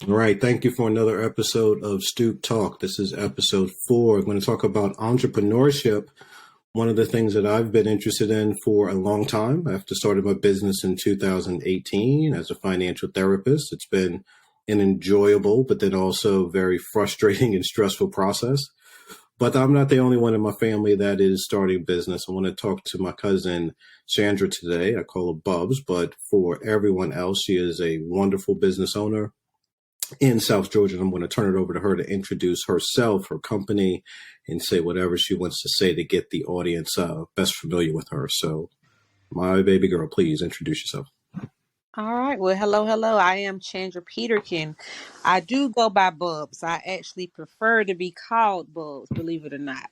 All right. Thank you for another episode of Stoop Talk. This is episode 4. I'm going to talk about entrepreneurship. One of the things that I've been interested in for a long time. After starting my business in 2018 as a financial therapist, it's been an enjoyable, but then also very frustrating and stressful process. But I'm not the only one in my family that is starting business. I want to talk to my cousin Chandra today. I call her Bubs, but for everyone else, she is a wonderful business owner in South Georgia. And I'm going to turn it over to her to introduce herself, her company, and say whatever she wants to say to get the audience best familiar with her. So, my baby girl, please introduce yourself. All right. Well, hello, hello. I am Chandra Peterkin. I do go by Bubs. I actually prefer to be called Bubs, believe it or not.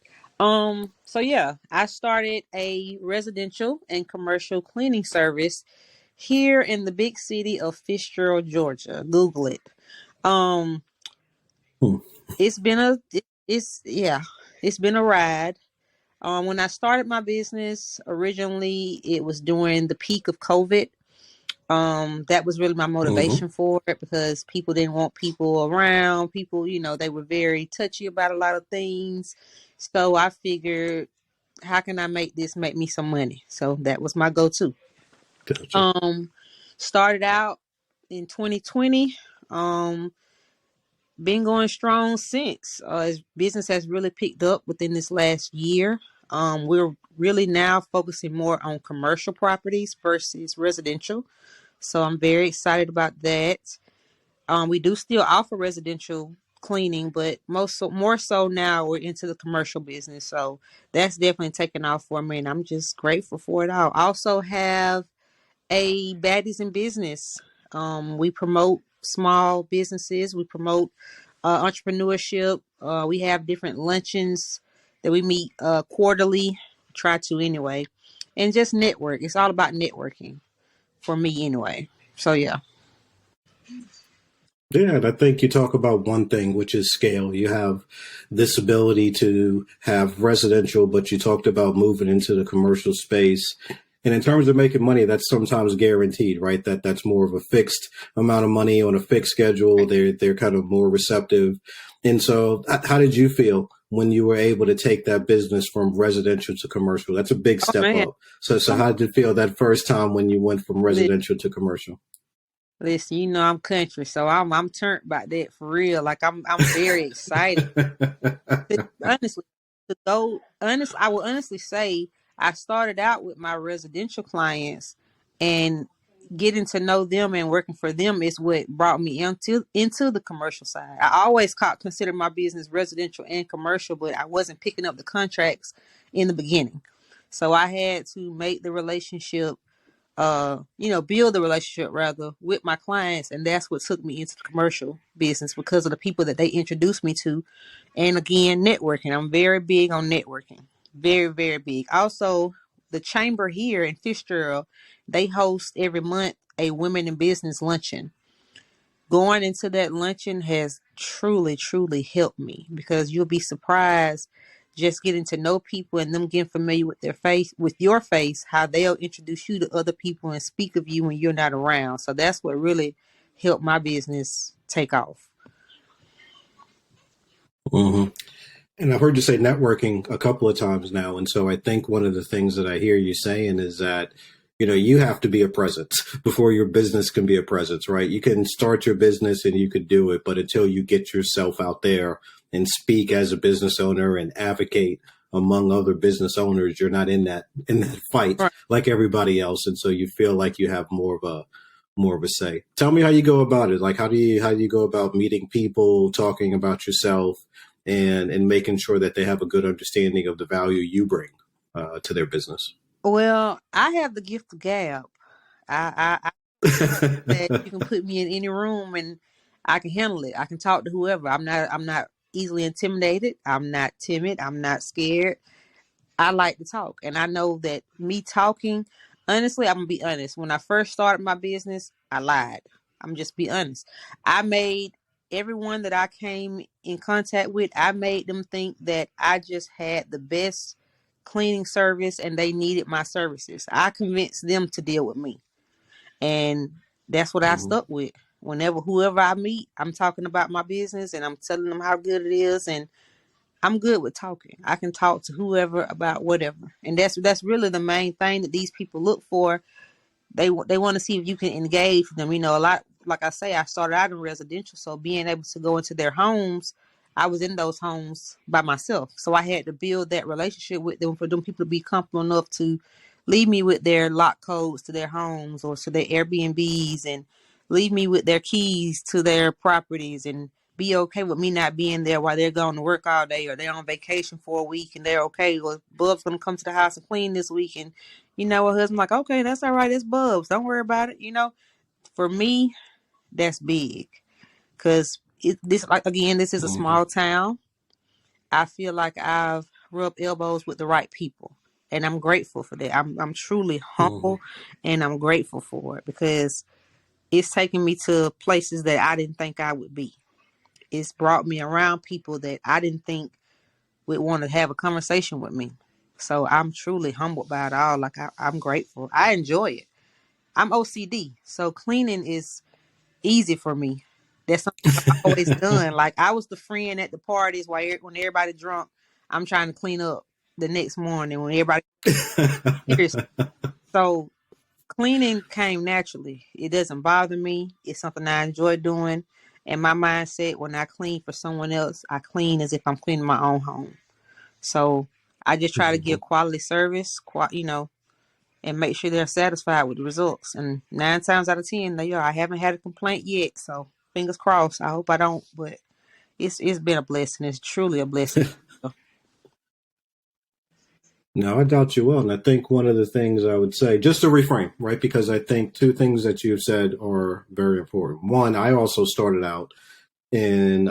So yeah, I started a residential and commercial cleaning service here in the big city of Fitzgerald, Georgia. Google it. Um, Hmm. it's been it's been a ride. When I started my business originally, it was during the peak of COVID. That was really my Mm-hmm. motivation for it because people didn't want people around. People, they were very touchy about a lot of things. So I figured, how can I make this make me some money? So that was my go-to. Gotcha. Um, Started out in 2020. Um, been going strong since. As business has really picked up within this last year. We're really now focusing more on commercial properties versus residential. So I'm very excited about that. We do still offer residential cleaning, but more so now we're into the commercial business. So that's definitely taken off for me, and I'm just grateful for it all. I also have a Baddies in Business. We promote small businesses. We promote entrepreneurship. We have different luncheons that we meet quarterly. Try to anyway, and just network. It's all about networking for me anyway. So yeah. Yeah, and I think you talk about one thing, which is scale. You have this ability to have residential, but you talked about moving into the commercial space. And in terms of making money, that's sometimes guaranteed, right? That's more of a fixed amount of money on a fixed schedule. They're kind of more receptive. And so, how did you feel when you were able to take that business from residential to commercial? That's a big Oh step man, up. So come how did it feel that first time when you went from li- residential to commercial? listen. I'm country, so I'm turned by that for real. Like I'm very excited. Honestly, to go honest, I will honestly say I started out with my residential clients, and getting to know them and working for them is what brought me into the commercial side. I always considered my business residential and commercial, but I wasn't picking up the contracts in the beginning. So I had to make the relationship build the relationship rather with my clients. And that's what took me into the commercial business because of the people that they introduced me to. And again, networking. I'm very big on networking. Very, very big. Also, the chamber here in Fitzgerald, they host every month a women in business luncheon. Going into that luncheon has truly, truly helped me because you'll be surprised just getting to know people and them getting familiar with their face, with your face, how they'll introduce you to other people and speak of you when you're not around. So that's what really helped my business take off. Hmm. And I've heard you say networking a couple of times now. And so I think one of the things that I hear you saying is that, you have to be a presence before your business can be a presence, right? You can start your business and you could do it, but until you get yourself out there and speak as a business owner and advocate among other business owners, you're not in that fight Right. like everybody else. And so you feel like you have more of a say. Tell me how you go about it. Like how do you go about meeting people, talking about yourself, and making sure that they have a good understanding of the value you bring to their business. Well, I have the gift of gab. I that you can put me in any room and I can handle it. I can talk to whoever. I'm not easily intimidated. I'm not timid. I'm not scared. I like to talk. And I know that me talking, honestly, I'm gonna be honest. When I first started my business, I lied. I'm just be honest. I made everyone that I came in contact with, I made them think that I just had the best cleaning service and they needed my services. I convinced them to deal with me. And that's what I Mhm. stuck with. Whenever whoever I meet, I'm talking about my business and I'm telling them how good it is, and I'm good with talking. I can talk to whoever about whatever, and that's really the main thing that these people look for. They want to see if you can engage with them. A lot, like I say, I started out in residential, so being able to go into their homes, I was in those homes by myself, so I had to build that relationship with them for them people to be comfortable enough to leave me with their lock codes to their homes or to their Airbnbs, and leave me with their keys to their properties, and be okay with me not being there while they're going to work all day, or they're on vacation for a week and they're okay. Well, Bub's going to come to the house and clean this week, and her husband's like, okay, that's all right. It's Bubs. Don't worry about it. For me, that's big, because this is a Mm-hmm. small town. I feel like I've rubbed elbows with the right people, and I'm grateful for that. I'm truly Mm-hmm. humble, and I'm grateful for it, because it's taken me to places that I didn't think I would be. It's brought me around people that I didn't think would want to have a conversation with me. So I'm truly humbled by it all. Like I'm grateful. I enjoy it. I'm OCD, so cleaning is easy for me. That's something I've always done. Like I was the friend at the parties while when everybody drunk, I'm trying to clean up the next morning when everybody serious. So cleaning came naturally. It doesn't bother me. It's something I enjoy doing. And my mindset, when I clean for someone else, I clean as if I'm cleaning my own home. So I just try to Mm-hmm. give quality service, and make sure they're satisfied with the results. And 9 times out of 10, they are. I haven't had a complaint yet, so fingers crossed. I hope I don't, but it's been a blessing. It's truly a blessing. No, I doubt you will. And I think one of the things I would say, just to reframe, right? Because I think two things that you've said are very important. One, I also started out in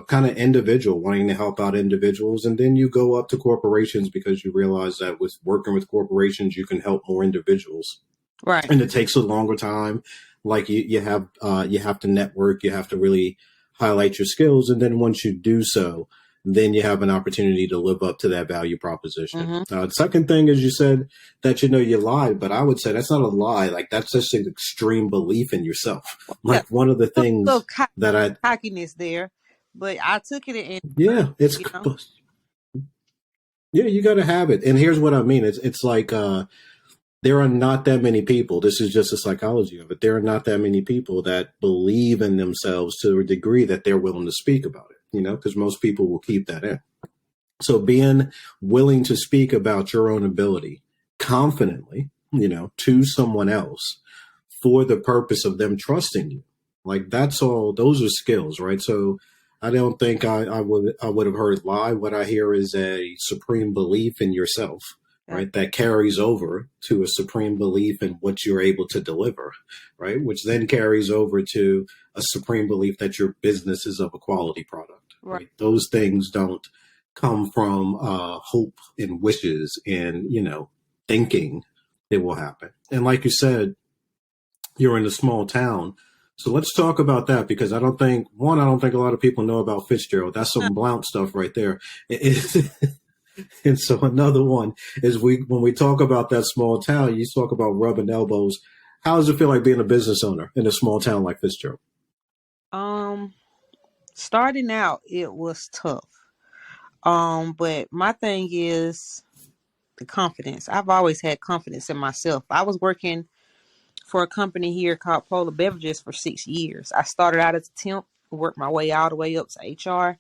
kind of individual, wanting to help out individuals. And then you go up to corporations because you realize that with working with corporations, you can help more individuals. Right. And it takes a longer time. Like you have to network, you have to really highlight your skills. And then once you do so, then you have an opportunity to live up to that value proposition. Mm-hmm. The second thing is you said that, you lied, but I would say that's not a lie. Like that's just an extreme belief in yourself. Yeah, Like one of the a things little that cockiness there, but I took it and yeah, you know. yeah, you got to have it. And here's what I mean. It's like, there are not that many people. This is just the psychology of it. There are not that many people that believe in themselves to a degree that they're willing to speak about it, because most people will keep that in. So being willing to speak about your own ability confidently, to someone else for the purpose of them trusting you, like that's all, those are skills, right? So I don't think I would have heard lie. What I hear is a supreme belief in yourself, Okay. right? That carries over to a supreme belief in what you're able to deliver, right? Which then carries over to a supreme belief that your business is of a quality product, Right. right? Those things don't come from hope and wishes and, thinking it will happen. And like you said, you're in a small town. So let's talk about that because I don't think a lot of people know about Fitzgerald. That's some Blount stuff right there. And so another one is when we talk about that small town, you talk about rubbing elbows. How does it feel like being a business owner in a small town like Fitzgerald? Starting out, it was tough. But my thing is the confidence. I've always had confidence in myself. I was working for a company here called Polar Beverages for 6 years. I started out as a temp, worked my way all the way up to HR,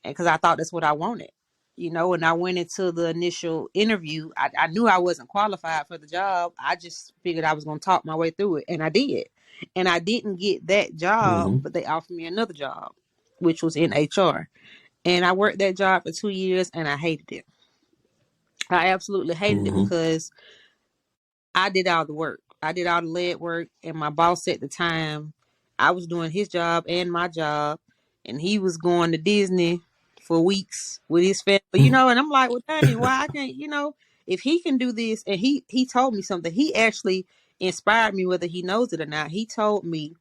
and because I thought that's what I wanted. And I went into the initial interview. I knew I wasn't qualified for the job. I just figured I was going to talk my way through it, and I did. And I didn't get that job, Mm-hmm. but they offered me another job, which was in HR. And I worked that job for 2 years, and I hated it. I absolutely hated it Mm-hmm. because I did all the work. I did all the lead work, and my boss at the time, I was doing his job and my job, and he was going to Disney for weeks with his family, and I'm like, well, dang, why I can't, if he can do this, and he told me something. He actually inspired me, whether he knows it or not. He told me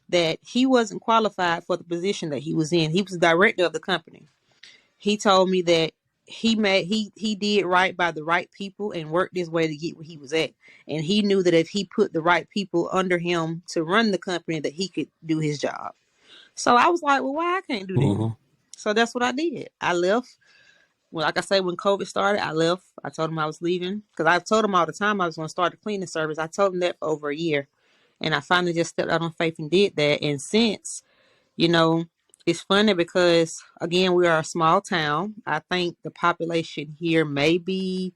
that he wasn't qualified for the position that he was in. He was the director of the company. He told me that he did right by the right people and worked his way to get where he was at. And he knew that if he put the right people under him to run the company, that he could do his job. So I was like, well, why I can't do that? Mm-hmm. So that's what I did. I left. Well, like I say, when COVID started, I left. I told him I was leaving because I told him all the time I was going to start a cleaning service. I told him that for over a year. And I finally just stepped out on faith and did that. And since, you know, it's funny because, again, we are a small town. I think the population here may be,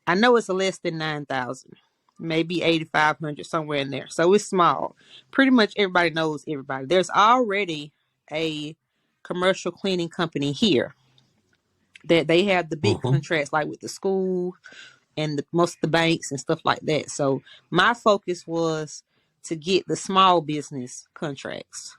I know it's less than 9,000, maybe 8,500, somewhere in there. So it's small. Pretty much everybody knows everybody. There's already a commercial cleaning company here that they have the big Mm-hmm. contracts, like with the school and most of the banks and stuff like that. So my focus was to get the small business contracts.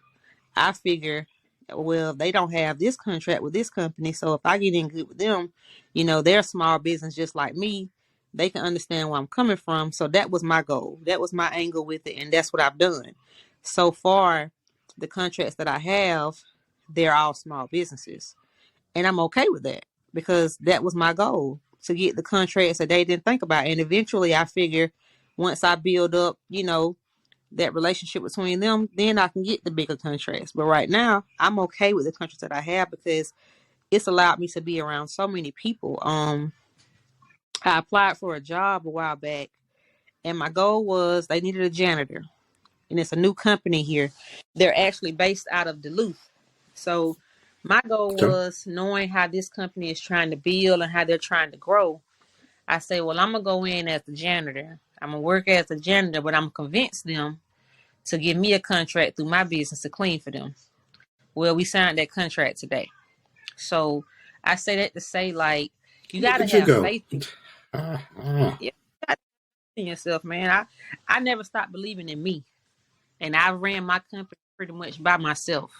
I figure, well, they don't have this contract with this company, so if I get in good with them, they're a small business just like me. They can understand where I'm coming from. So that was my goal. That was my angle with it, and that's what I've done. So far, the contracts that I have, they're all small businesses. And I'm okay with that because that was my goal, to get the contracts that they didn't think about. And eventually I figure once I build up, that relationship between them, then I can get the bigger contracts. But right now I'm okay with the contracts that I have because it's allowed me to be around so many people. I applied for a job a while back and my goal was they needed a janitor. And it's a new company here. They're actually based out of Duluth. So my goal Okay. was, knowing how this company is trying to build and how they're trying to grow, I say, well, I'm going to go in as the janitor. I'm going to work as a janitor, but I'm going to convince them to give me a contract through my business to clean for them. Well, we signed that contract today. So I say that to say, like, you got Look to at you have go. faith in, Uh-huh. you got to believe in yourself, man. I never stopped believing in me. And I ran my company pretty much by myself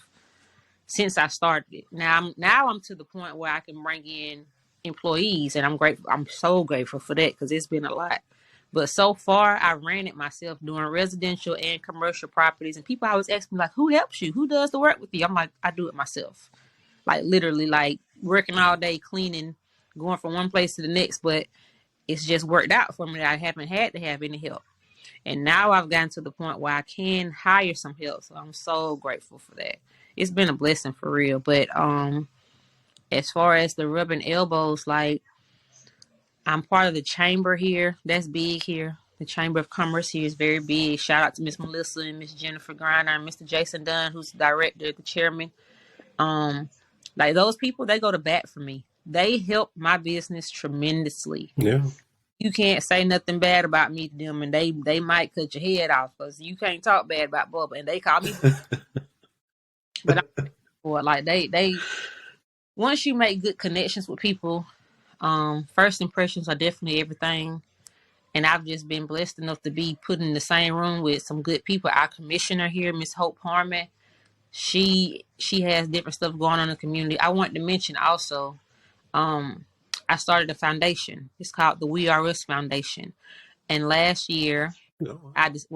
since I started it. Now I'm to the point where I can bring in employees, and I'm grateful. I'm so grateful for that because it's been a lot. But so far, I ran it myself, doing residential and commercial properties. And people always ask me, like, who helps you? Who does the work with you? I'm like, I do it myself. Like, literally, like, working all day, cleaning, going from one place to the next. But it's just worked out for me. I haven't had to have any help. And now I've gotten to the point where I can hire some help. So I'm so grateful for that. It's been a blessing for real. But as far as the rubbing elbows, like, I'm part of the chamber here. That's big here. The Chamber of Commerce here is very big. Shout out to Miss Melissa and Miss Jennifer Griner and Mr. Jason Dunn, who's the director, the chairman. Um, like, those people, they go to bat for me. They help my business tremendously. Yeah. You can't say nothing bad about me to them, and they might cut your head off because you can't talk bad about Bubba, and they call me. But I'm for it. Like, they once you make good connections with people, first impressions are definitely everything. And I've just been blessed enough to be put in the same room with some good people. Our commissioner here, Miss Hope Harmon, she has different stuff going on in the community. I want to mention also, I started a foundation. It's called the We Are Us Foundation. And last year, No.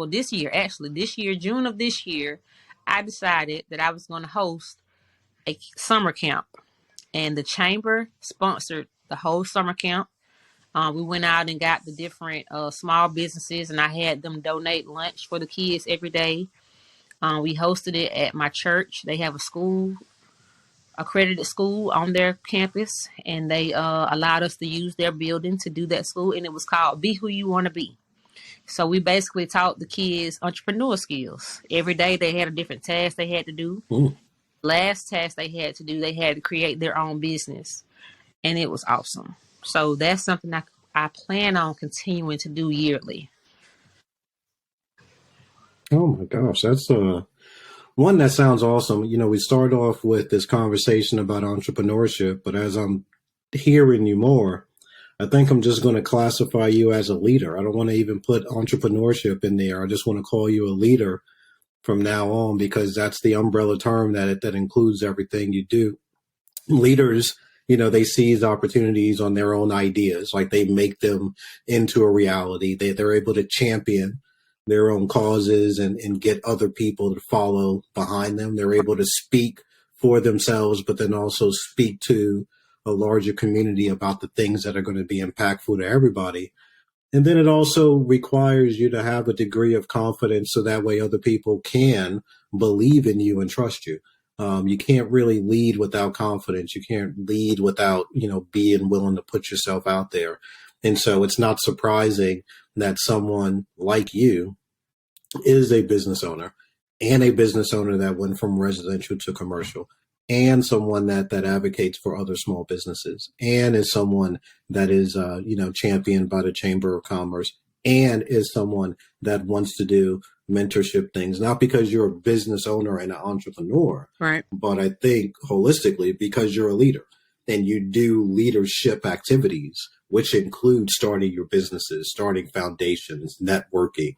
this year, June of this year, I decided that I was going to host a summer camp. And the chamber sponsored the whole summer camp. We went out and got the different small businesses, and I had them donate lunch for the kids every day. We hosted it at my church. They have a school, accredited school on their campus, and they allowed us to use their building to do that school, and it was called Be Who You Want to Be. So we basically taught the kids entrepreneur skills. Every day they had a different task they had to do. Mm. Last task they had to do, they had to create their own business, and it was awesome. So that's something I plan on continuing to do yearly. Oh my gosh, that's one that sounds awesome. We start off with this conversation about entrepreneurship, but as I'm hearing you more, I think I'm just going to classify you as a leader. I don't want to even put entrepreneurship in there. I just want to call you a leader from now on because that's the umbrella term that includes everything you do. Leaders, they seize opportunities on their own ideas, like they make them into a reality. They're able to champion their own causes and get other people to follow behind them. They're able to speak for themselves, but then also speak to a larger community about the things that are going to be impactful to everybody. And then it also requires you to have a degree of confidence so that way other people can believe in you and trust you. You can't really lead without confidence. You can't lead without, being willing to put yourself out there. And so it's not surprising that someone like you is a business owner, and a business owner that went from residential to commercial, and someone that advocates for other small businesses, and is someone that is championed by the Chamber of Commerce, and is someone that wants to do mentorship things, not because you're a business owner and an entrepreneur, Right. but I think holistically because you're a leader and you do leadership activities, which include starting your businesses, starting foundations, networking,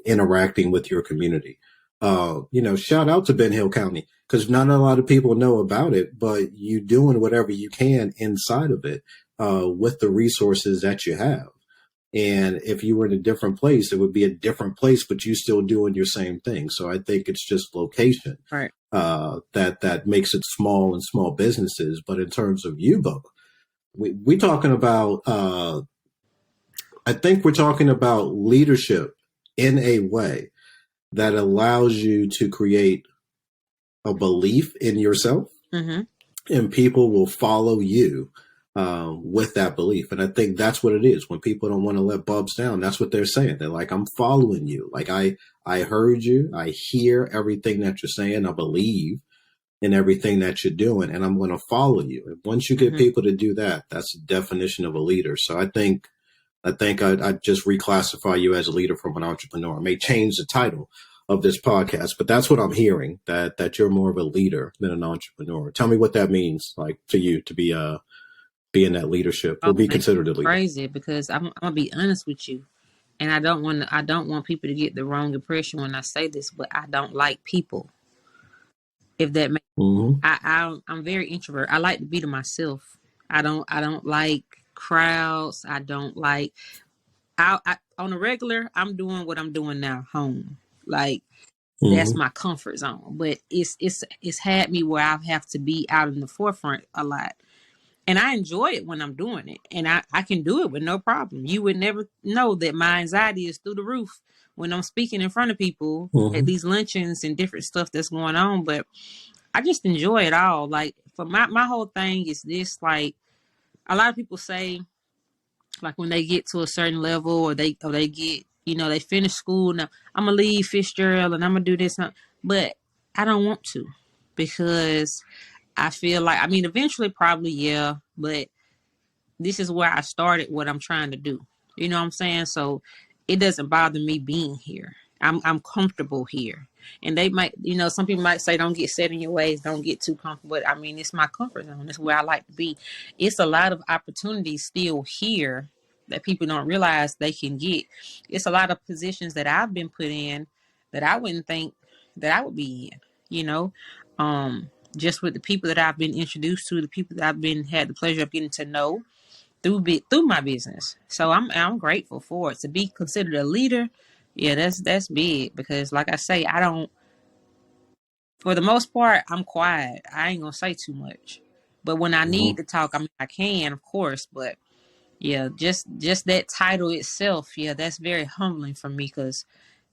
interacting with your community. Shout out to Ben Hill County, because not a lot of people know about it, but you doing whatever you can inside of it with the resources that you have. And if you were in a different place, it would be a different place, but you still doing your same thing. So I think it's just location, Right. that makes it small and small businesses. But in terms of you, Bubba, we talking about, I think we're talking about leadership in a way that allows you to create a belief in yourself, Mm-hmm. and people will follow you with that belief. And I think that's what it is. When people don't want to let Bubs down, that's what they're saying. They're like, I'm following you. Like, I heard you. I hear everything that you're saying. I believe in everything that you're doing, and I'm going to follow you. And once you get people to do that, that's the definition of a leader. So I think I'd just reclassify you as a leader from an entrepreneur. I may change the title of this podcast, but that's what I'm hearing, that you're more of a leader than an entrepreneur. Tell me what that means, like, to you, to be in that leadership or be considered a leader. Crazy, because I'm gonna be honest with you, and I don't want people to get the wrong impression when I say this, but I don't like people. If that makes I'm very introvert. I like to be to myself. I don't like crowds. I don't like. I on a regular, I'm doing what I'm doing now, home. Like, that's my comfort zone. But it's had me where I have to be out in the forefront a lot. And I enjoy it when I'm doing it. And I can do it with no problem. You would never know that my anxiety is through the roof when I'm speaking in front of people at these luncheons and different stuff that's going on. But I just enjoy it all. Like, for my whole thing is this, like, a lot of people say, like, when they get to a certain level, or they get, they finish school, now I'm going to leave Fitzgerald and I'm going to do this. But I don't want to, because I feel like, eventually probably, yeah, but this is where I started what I'm trying to do. You know what I'm saying? So it doesn't bother me being here. I'm comfortable here. And they might, some people might say, don't get set in your ways, don't get too comfortable. But it's my comfort zone. It's where I like to be. It's a lot of opportunities still here that people don't realize they can get. It's a lot of positions that I've been put in that I wouldn't think that I would be in, just with the people that I've been introduced to, the people that I've had the pleasure of getting to know through my business. So I'm grateful for it. To be considered a leader, yeah, that's big, because, like I say, for the most part, I'm quiet. I ain't gonna say too much, but when I need to talk, I can, of course. But yeah, just that title itself, yeah, that's very humbling for me, because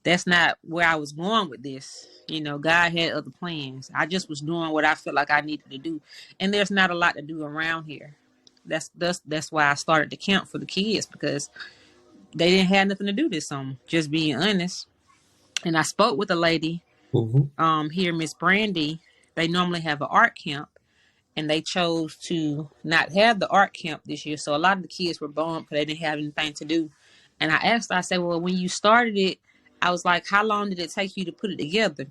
that's not where I was going with this. God had other plans. I just was doing what I felt like I needed to do, and there's not a lot to do around here. That's why I started the camp for the kids, because they didn't have nothing to do this summer. Just being honest. And I spoke with a lady here, Miss Brandy. They normally have an art camp, and they chose to not have the art camp this year. So a lot of the kids were bummed because they didn't have anything to do. And I asked her, I said, well, when you started it, I was like, how long did it take you to put it together?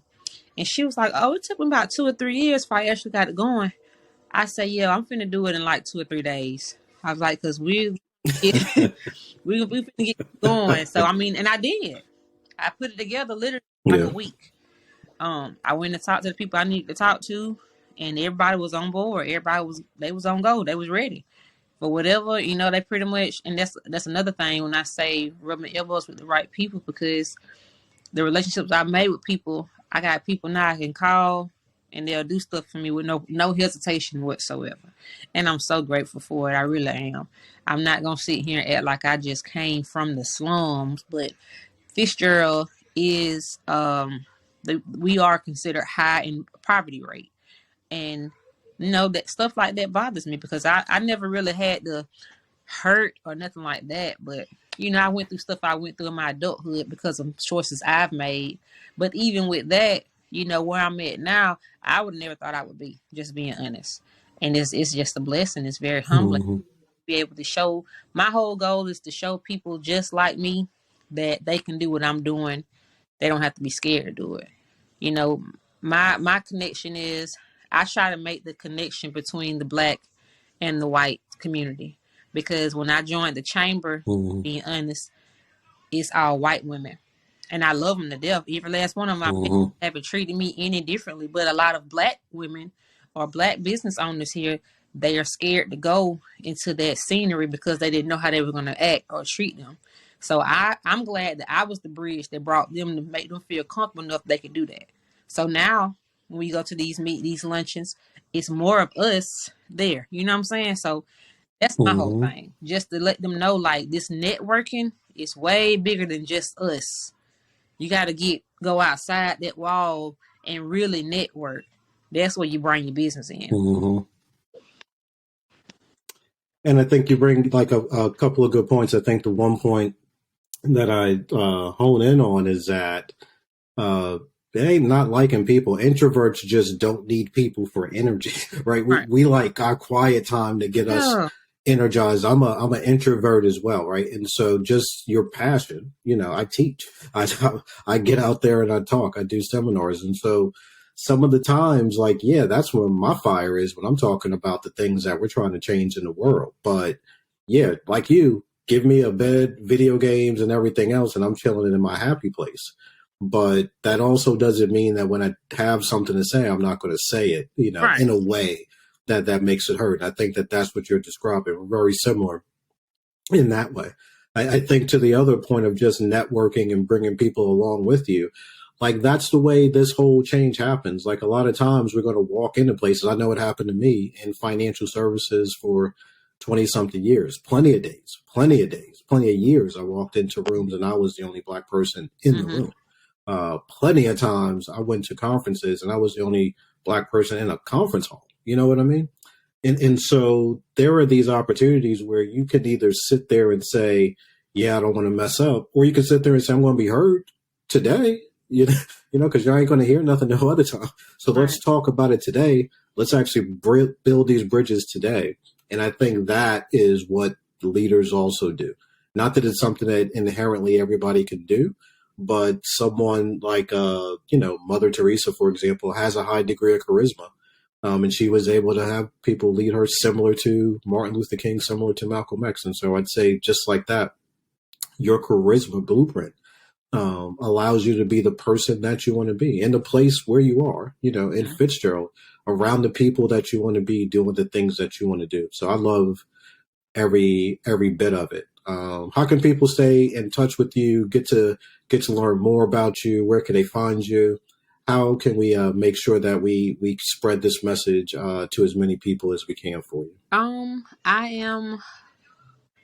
And she was like, oh, it took me about 2 or 3 years before I actually got it going. I said, yeah, I'm finna do it in like 2 or 3 days. I was like, because we finna get going. So, and I did. I put it together literally like a week. I went and talked to the people I needed to talk to, and everybody was on board. They was on go. They was ready for whatever, they pretty much. And that's another thing when I say rubbing elbows with the right people, because the relationships I made with people, I got people now I can call and they'll do stuff for me with no hesitation whatsoever. And I'm so grateful for it. I really am. I'm not gonna sit here and act like I just came from the slums, but Fitzgerald is we are considered high in poverty rate. And that stuff like that bothers me because I never really had the hurt or nothing like that. But I went through stuff I went through in my adulthood because of choices I've made. But even with that, where I'm at now, I would never thought I would be, just being honest. And it's just a blessing. It's very humbling to be able to show. My whole goal is to show people just like me that they can do what I'm doing. They don't have to be scared to do it. My connection is I try to make the connection between the Black and the white community, because when I joined the chamber, being honest, it's all white women, and I love them to death. Every last one of my members haven't treated me any differently, but a lot of Black women or Black business owners here, they are scared to go into that scenery because they didn't know how they were going to act or treat them. So I'm glad that I was the bridge that brought them to make them feel comfortable enough they could do that. So now when we go to these luncheons, it's more of us there. You know what I'm saying? So that's my whole thing. Just to let them know, like, this networking is way bigger than just us. You got to go outside that wall and really network. That's where you bring your business in. And I think you bring like a couple of good points. I think the one point that I hone in on is that they ain't not liking people. Introverts just don't need people for energy, right? We like our quiet time to get us energized. I'm an introvert as well, right? And so just your passion, I teach, I get out there and I talk, I do seminars. And so some of the times, like, yeah, that's where my fire is when I'm talking about the things that we're trying to change in the world. But yeah, like you, give me a bed, video games and everything else, and I'm chilling in my happy place. But that also doesn't mean that when I have something to say, I'm not going to say it, in a way that makes it hurt. I think that that's what you're describing. We're very similar in that way. I think to the other point of just networking and bringing people along with you, like, that's the way this whole change happens. Like, a lot of times we're going to walk into places. I know it happened to me in financial services for 20 something years, plenty of years. I walked into rooms and I was the only Black person in the room. Plenty of times I went to conferences and I was the only Black person in a conference hall. You know what I mean? And so there are these opportunities where you can either sit there and say, yeah, I don't want to mess up, or you can sit there and say, I'm going to be heard today, because you ain't going to hear nothing no other time. So let's talk about it today. Let's actually build these bridges today. And I think that is what leaders also do. Not that it's something that inherently everybody can do, but someone like, Mother Teresa, for example, has a high degree of charisma. And she was able to have people lead her similar to Martin Luther King, similar to Malcolm X. And so I'd say just like that, your charisma blueprint allows you to be the person that you want to be in the place where you are, in Fitzgerald, around the people that you want to be, doing the things that you want to do. So I love every bit of it. How can people stay in touch with you, get to learn more about you? Where can they find you? How can we make sure that we spread this message to as many people as we can for you?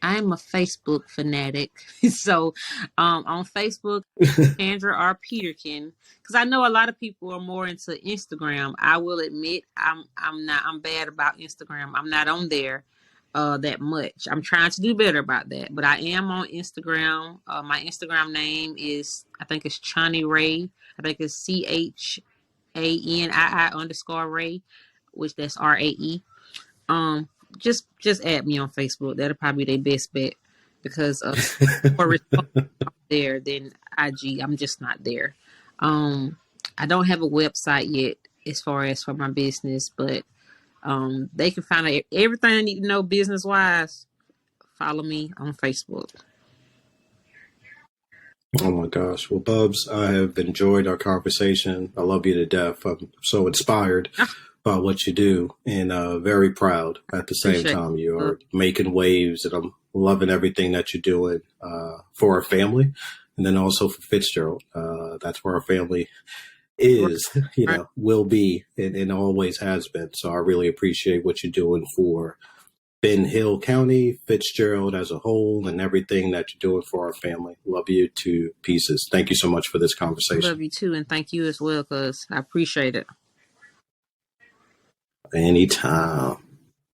I'm a Facebook fanatic. So on Facebook, Chandra Peterkin, because I know a lot of people are more into Instagram. I will admit I'm bad about Instagram. I'm not on there that much. I'm trying to do better about that, but I am on Instagram. My Instagram name is, I think it's Chani Ray. I think it's CHANII_Ray, which that's RAE. Just add me on Facebook. That'll probably be their best bet, because more there than IG. I'm just not there. I don't have a website yet as far as for my business, but they can find out everything I need to know business wise. Follow me on Facebook. Oh my gosh. Well, Bubs, I have enjoyed our conversation. I love you to death. I'm so inspired by what you do, and very proud at the same time. You are making waves, and I'm loving everything that you're doing for our family, and then also for Fitzgerald. That's where our family is, Right. will be, and always has been. So I really appreciate what you're doing for Ben Hill County, Fitzgerald as a whole, and everything that you're doing for our family. Love you to pieces. Thank you so much for this conversation. Love you too, and thank you as well, cuz I appreciate it. Anytime.